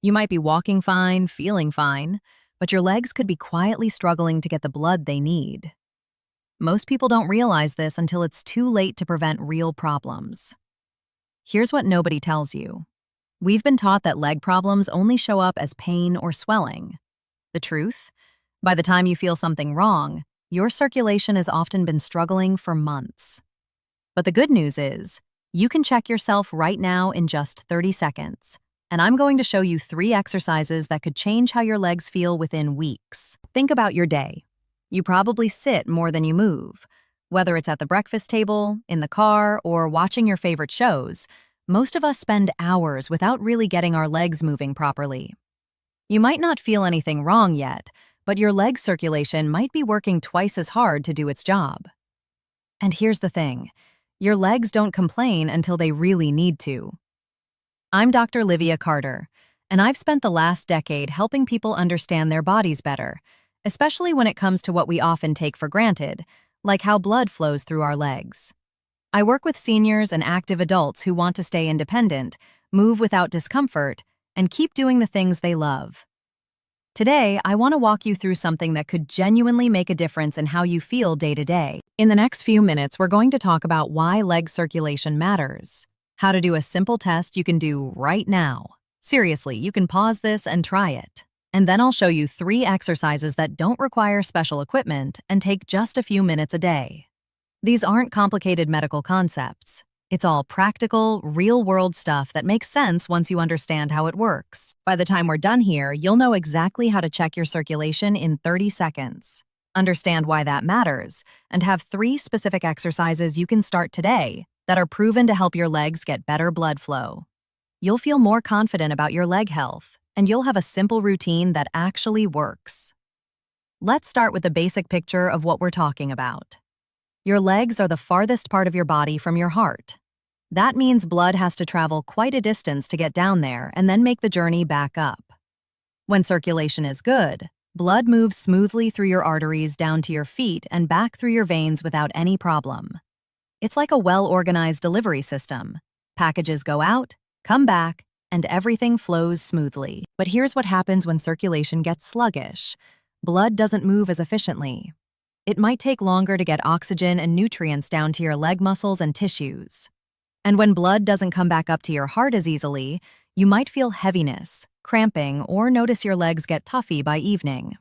You might be walking fine, feeling fine, but your legs could be quietly struggling to get the blood they need. Most people don't realize this until it's too late to prevent real problems. Here's what nobody tells you. We've been taught that leg problems only show up as pain or swelling. The truth? By the time you feel something wrong, your circulation has often been struggling for months. But the good news is, you can check yourself right now in just 30 seconds. And I'm going to show you 3 exercises that could change how your legs feel within weeks. Think about your day. You probably sit more than you move. Whether it's at the breakfast table, in the car, or watching your favorite shows, most of us spend hours without really getting our legs moving properly. You might not feel anything wrong yet, but your leg circulation might be working twice as hard to do its job. And here's the thing. Your legs don't complain until they really need to. I'm Dr. Livia Carter, and I've spent the last decade helping people understand their bodies better, especially when it comes to what we often take for granted, like how blood flows through our legs. I work with seniors and active adults who want to stay independent, move without discomfort, and keep doing the things they love. Today, I want to walk you through something that could genuinely make a difference in how you feel day to day. In the next few minutes, we're going to talk about why leg circulation matters, how to do a simple test you can do right now. Seriously, you can pause this and try it. And then I'll show you 3 exercises that don't require special equipment and take just a few minutes a day. These aren't complicated medical concepts. It's all practical, real-world stuff that makes sense once you understand how it works. By the time we're done here, you'll know exactly how to check your circulation in 30 seconds, understand why that matters, and have 3 specific exercises you can start today that are proven to help your legs get better blood flow. You'll feel more confident about your leg health, and you'll have a simple routine that actually works. Let's start with the basic picture of what we're talking about. Your legs are the farthest part of your body from your heart. That means blood has to travel quite a distance to get down there and then make the journey back up. When circulation is good, blood moves smoothly through your arteries down to your feet and back through your veins without any problem. It's like a well-organized delivery system. Packages go out, come back, and everything flows smoothly. But here's what happens when circulation gets sluggish. Blood doesn't move as efficiently. It might take longer to get oxygen and nutrients down to your leg muscles and tissues. And when blood doesn't come back up to your heart as easily, you might feel heaviness, cramping, or notice your legs get puffy by evening.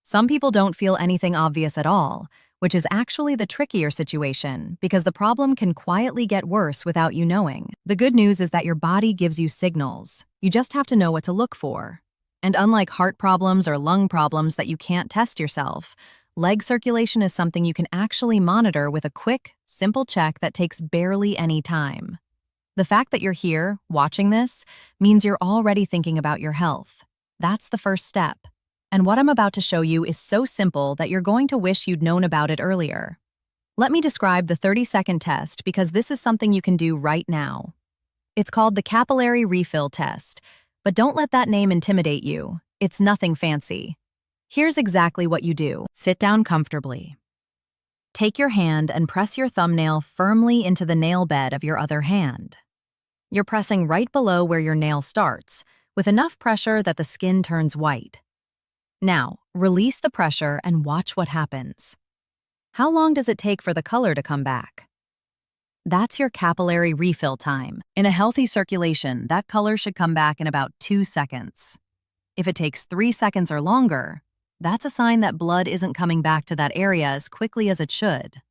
Some people don't feel anything obvious at all, which is actually the trickier situation because the problem can quietly get worse without you knowing. The good news is that your body gives you signals. You just have to know what to look for. And unlike heart problems or lung problems that you can't test yourself, leg circulation is something you can actually monitor with a quick, simple check that takes barely any time. The fact that you're here, watching this, means you're already thinking about your health. That's the first step. And what I'm about to show you is so simple that you're going to wish you'd known about it earlier. Let me describe the 30-second test because this is something you can do right now. It's called the Capillary Refill Test, but don't let that name intimidate you. It's nothing fancy. Here's exactly what you do. Sit down comfortably. Take your hand and press your thumbnail firmly into the nail bed of your other hand. You're pressing right below where your nail starts, with enough pressure that the skin turns white. Now, release the pressure and watch what happens. How long does it take for the color to come back? That's your capillary refill time. In a healthy circulation, that color should come back in about 2 seconds. If it takes 3 seconds or longer, that's a sign that blood isn't coming back to that area as quickly as it should.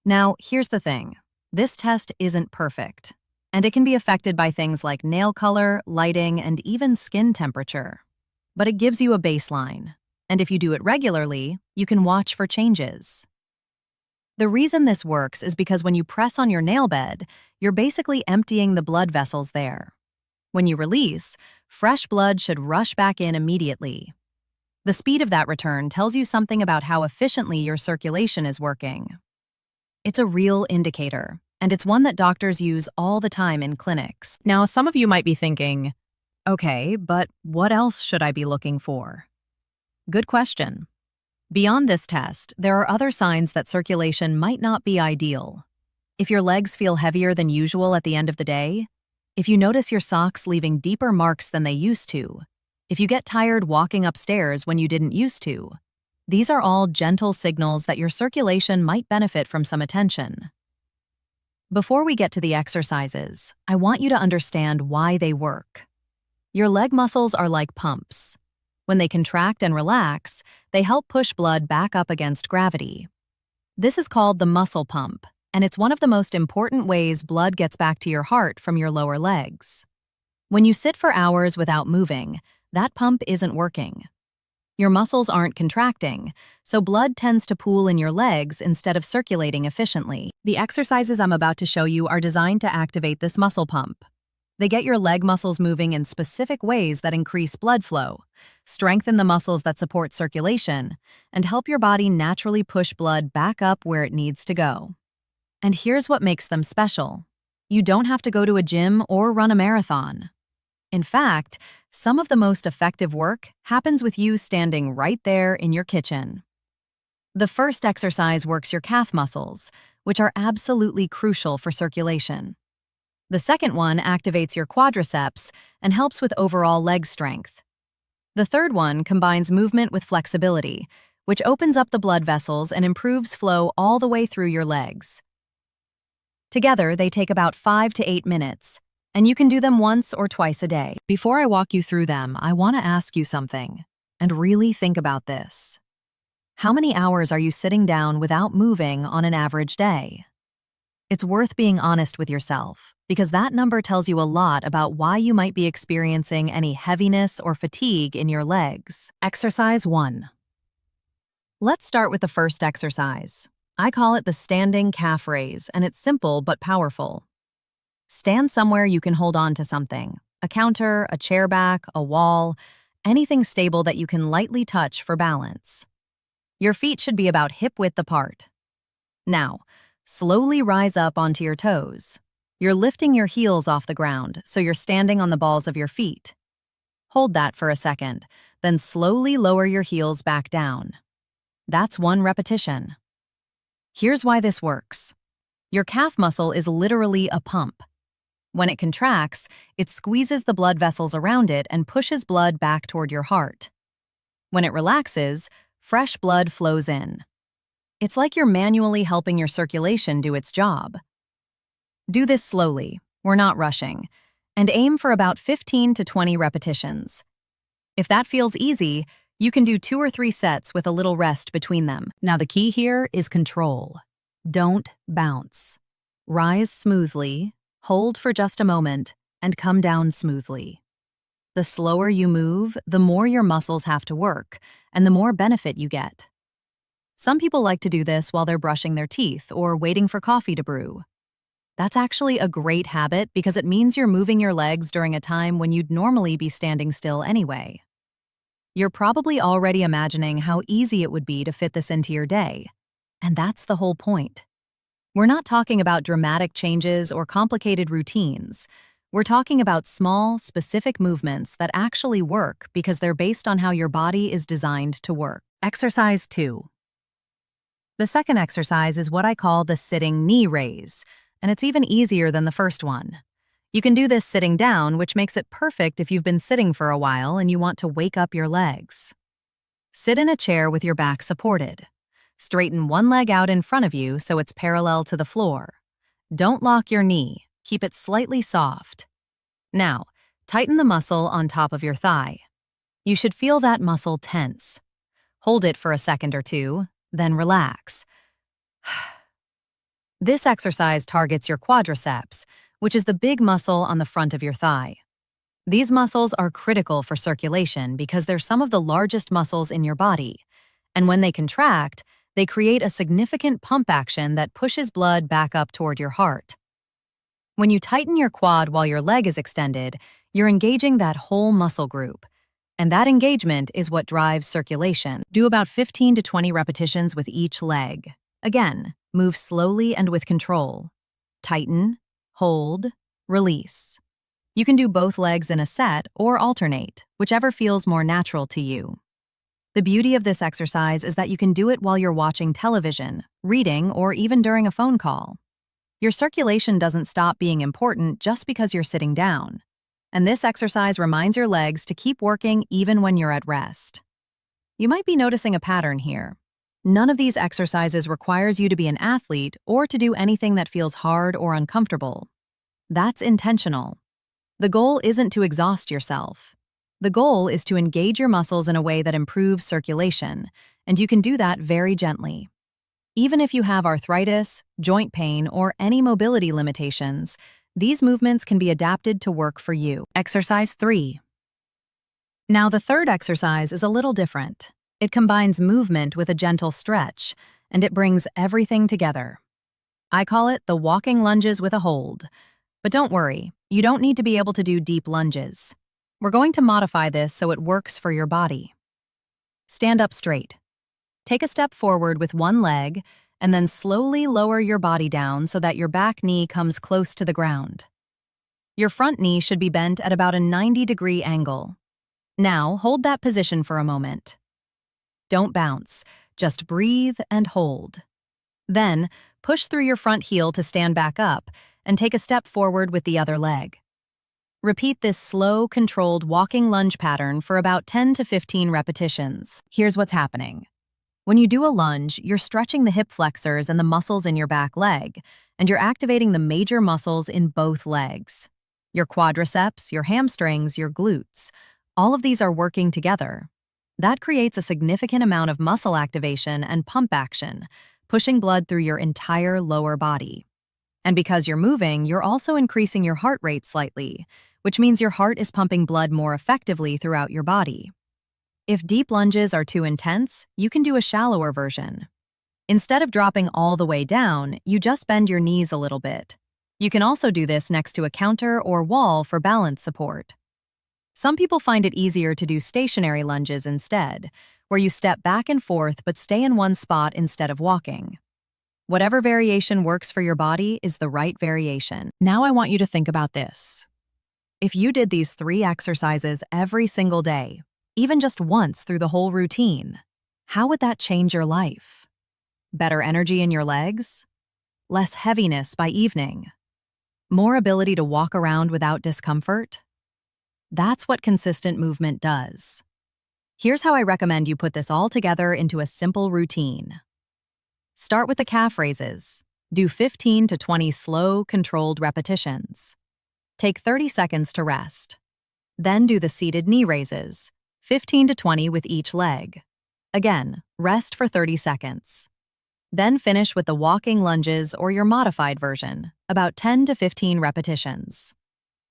Now, here's the thing. This test isn't perfect, and it can be affected by things like nail color, lighting, and even skin temperature. But it gives you a baseline, and if you do it regularly, you can watch for changes. The reason this works is because when you press on your nail bed, you're basically emptying the blood vessels there. When you release, fresh blood should rush back in immediately. The speed of that return tells you something about how efficiently your circulation is working. It's a real indicator, and it's one that doctors use all the time in clinics. Now, some of you might be thinking, okay, but what else should I be looking for? Good question. Beyond this test, there are other signs that circulation might not be ideal. If your legs feel heavier than usual at the end of the day, If you notice your socks leaving deeper marks than they used to, if you get tired walking upstairs when you didn't used to, these are all gentle signals that your circulation might benefit from some attention. Before we get to the exercises, I want you to understand why they work. Your leg muscles are like pumps. When they contract and relax, they help push blood back up against gravity. This is called the muscle pump, and it's one of the most important ways blood gets back to your heart from your lower legs. When you sit for hours without moving, that pump isn't working. Your muscles aren't contracting, so blood tends to pool in your legs instead of circulating efficiently. The exercises I'm about to show you are designed to activate this muscle pump. They get your leg muscles moving in specific ways that increase blood flow, strengthen the muscles that support circulation, and help your body naturally push blood back up where it needs to go. And here's what makes them special. You don't have to go to a gym or run a marathon. In fact, some of the most effective work happens with you standing right there in your kitchen. The first exercise works your calf muscles, which are absolutely crucial for circulation. The second one activates your quadriceps and helps with overall leg strength. The third one combines movement with flexibility, which opens up the blood vessels and improves flow all the way through your legs. Together, they take about 5 to 8 minutes, and you can do them once or twice a day. Before I walk you through them, I want to ask you something, and really think about this. How many hours are you sitting down without moving on an average day? It's worth being honest with yourself, because that number tells you a lot about why you might be experiencing any heaviness or fatigue in your legs. Exercise 1. Let's start with the first exercise. I call it the standing calf raise, and it's simple but powerful. Stand somewhere you can hold on to something, a counter, a chair back, a wall, anything stable that you can lightly touch for balance. Your feet should be about hip-width apart. Now, slowly rise up onto your toes. You're lifting your heels off the ground, so you're standing on the balls of your feet. Hold that for a second, then slowly lower your heels back down. That's 1 repetition. Here's why this works. Your calf muscle is literally a pump. When it contracts, it squeezes the blood vessels around it and pushes blood back toward your heart. When it relaxes, fresh blood flows in. It's like you're manually helping your circulation do its job. Do this slowly, we're not rushing, and aim for about 15 to 20 repetitions. If that feels easy, you can do 2 or 3 sets with a little rest between them. Now the key here is control. Don't bounce. Rise smoothly, hold for just a moment, and come down smoothly. The slower you move, the more your muscles have to work, and the more benefit you get. Some people like to do this while they're brushing their teeth or waiting for coffee to brew. That's actually a great habit because it means you're moving your legs during a time when you'd normally be standing still anyway. You're probably already imagining how easy it would be to fit this into your day, and that's the whole point. We're not talking about dramatic changes or complicated routines. We're talking about small, specific movements that actually work because they're based on how your body is designed to work. Exercise 2. The second exercise is what I call the sitting knee raise, and it's even easier than the first one. You can do this sitting down, which makes it perfect if you've been sitting for a while and you want to wake up your legs. Sit in a chair with your back supported. Straighten one leg out in front of you so it's parallel to the floor. Don't lock your knee. Keep it slightly soft. Now, tighten the muscle on top of your thigh. You should feel that muscle tense. Hold it for a second or two, then relax. This exercise targets your quadriceps, which is the big muscle on the front of your thigh. These muscles are critical for circulation because they're some of the largest muscles in your body, and when they contract, they create a significant pump action that pushes blood back up toward your heart. When you tighten your quad while your leg is extended, you're engaging that whole muscle group, and that engagement is what drives circulation. Do about 15 to 20 repetitions with each leg. Again, move slowly and with control. Tighten, hold, release. You can do both legs in a set or alternate, whichever feels more natural to you. The beauty of this exercise is that you can do it while you're watching television, reading, or even during a phone call. Your circulation doesn't stop being important just because you're sitting down. And this exercise reminds your legs to keep working even when you're at rest. You might be noticing a pattern here. None of these exercises requires you to be an athlete or to do anything that feels hard or uncomfortable. That's intentional. The goal isn't to exhaust yourself. The goal is to engage your muscles in a way that improves circulation, and you can do that very gently. Even if you have arthritis, joint pain, or any mobility limitations, these movements can be adapted to work for you. Exercise 3. Now, the third exercise is a little different. It combines movement with a gentle stretch, and it brings everything together. I call it the walking lunges with a hold. But don't worry, you don't need to be able to do deep lunges. We're going to modify this so it works for your body. Stand up straight. Take a step forward with one leg, and then slowly lower your body down so that your back knee comes close to the ground. Your front knee should be bent at about a 90-degree angle. Now, hold that position for a moment. Don't bounce, just breathe and hold. Then, push through your front heel to stand back up and take a step forward with the other leg. Repeat this slow, controlled walking lunge pattern for about 10 to 15 repetitions. Here's what's happening. When you do a lunge, you're stretching the hip flexors and the muscles in your back leg, and you're activating the major muscles in both legs. Your quadriceps, your hamstrings, your glutes, all of these are working together. That creates a significant amount of muscle activation and pump action, pushing blood through your entire lower body. And because you're moving, you're also increasing your heart rate slightly, which means your heart is pumping blood more effectively throughout your body. If deep lunges are too intense, you can do a shallower version. Instead of dropping all the way down, you just bend your knees a little bit. You can also do this next to a counter or wall for balance support. Some people find it easier to do stationary lunges instead, where you step back and forth but stay in one spot instead of walking. Whatever variation works for your body is the right variation. Now I want you to think about this. If you did these 3 exercises every single day, even just once through the whole routine, how would that change your life? Better energy in your legs? Less heaviness by evening? More ability to walk around without discomfort? That's what consistent movement does. Here's how I recommend you put this all together into a simple routine. Start with the calf raises. Do 15 to 20 slow, controlled repetitions. Take 30 seconds to rest. Then do the seated knee raises, 15 to 20 with each leg. Again, rest for 30 seconds. Then finish with the walking lunges or your modified version, about 10 to 15 repetitions.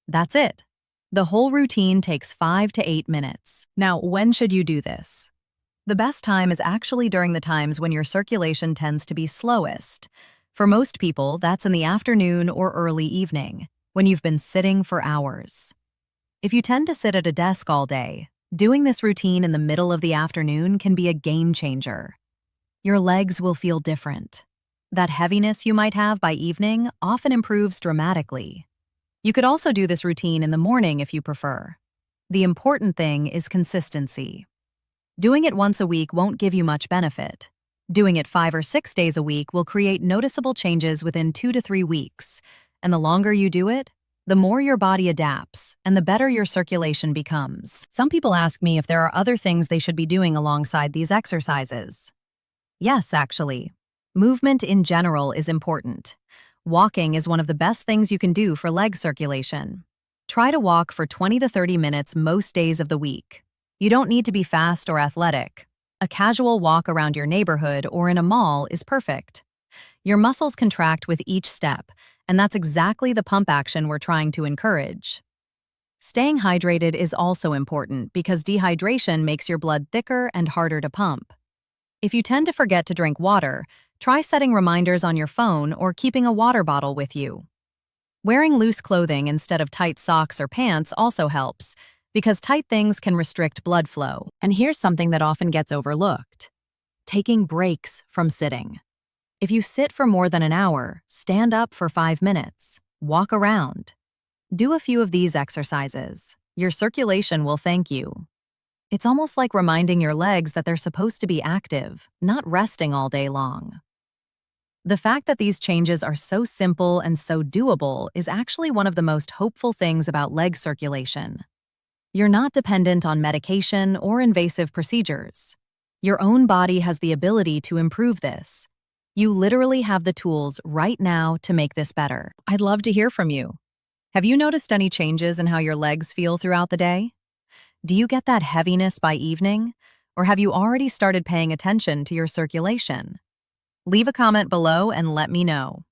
That's it. The whole routine takes 5 to 8 minutes. Now, when should you do this? The best time is actually during the times when your circulation tends to be slowest. For most people, that's in the afternoon or early evening, when you've been sitting for hours. If you tend to sit at a desk all day, doing this routine in the middle of the afternoon can be a game changer. Your legs will feel different. That heaviness you might have by evening often improves dramatically. You could also do this routine in the morning if you prefer. The important thing is consistency. Doing it once a week won't give you much benefit. Doing it 5 or 6 days a week will create noticeable changes within 2 to 3 weeks, and the longer you do it, the more your body adapts and the better your circulation becomes. Some people ask me if there are other things they should be doing alongside these exercises. Yes, actually. Movement in general is important. Walking is one of the best things you can do for leg circulation. Try to walk for 20 to 30 minutes most days of the week. You don't need to be fast or athletic. A casual walk around your neighborhood or in a mall is perfect. Your muscles contract with each step, and that's exactly the pump action we're trying to encourage. Staying hydrated is also important because dehydration makes your blood thicker and harder to pump. If you tend to forget to drink water, try setting reminders on your phone or keeping a water bottle with you. Wearing loose clothing instead of tight socks or pants also helps, because tight things can restrict blood flow. And here's something that often gets overlooked: taking breaks from sitting. If you sit for more than an hour, stand up for 5 minutes. Walk around. Do a few of these exercises. Your circulation will thank you. It's almost like reminding your legs that they're supposed to be active, not resting all day long. The fact that these changes are so simple and so doable is actually one of the most hopeful things about leg circulation. You're not dependent on medication or invasive procedures. Your own body has the ability to improve this. You literally have the tools right now to make this better. I'd love to hear from you. Have you noticed any changes in how your legs feel throughout the day? Do you get that heaviness by evening? Or have you already started paying attention to your circulation? Leave a comment below and let me know.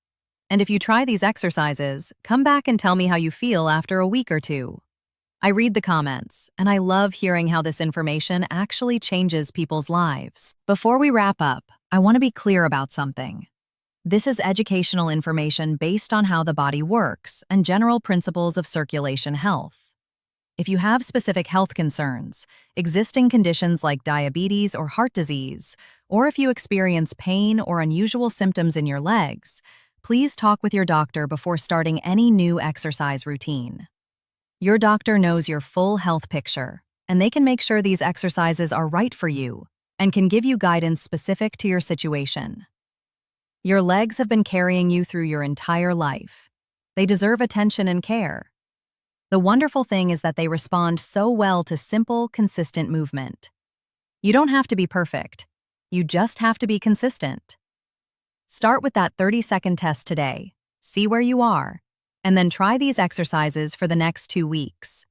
And if you try these exercises, come back and tell me how you feel after a week or two. I read the comments, and I love hearing how this information actually changes people's lives. Before we wrap up, I want to be clear about something. This is educational information based on how the body works and general principles of circulation health. If you have specific health concerns, existing conditions like diabetes or heart disease, or if you experience pain or unusual symptoms in your legs, please talk with your doctor before starting any new exercise routine. Your doctor knows your full health picture, and they can make sure these exercises are right for you and can give you guidance specific to your situation. Your legs have been carrying you through your entire life. They deserve attention and care. The wonderful thing is that they respond so well to simple, consistent movement. You don't have to be perfect. You just have to be consistent. Start with that 30-second test today. See where you are, and then try these exercises for the next 2 weeks.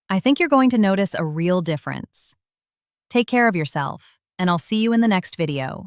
I think you're going to notice a real difference. Take care of yourself, and I'll see you in the next video.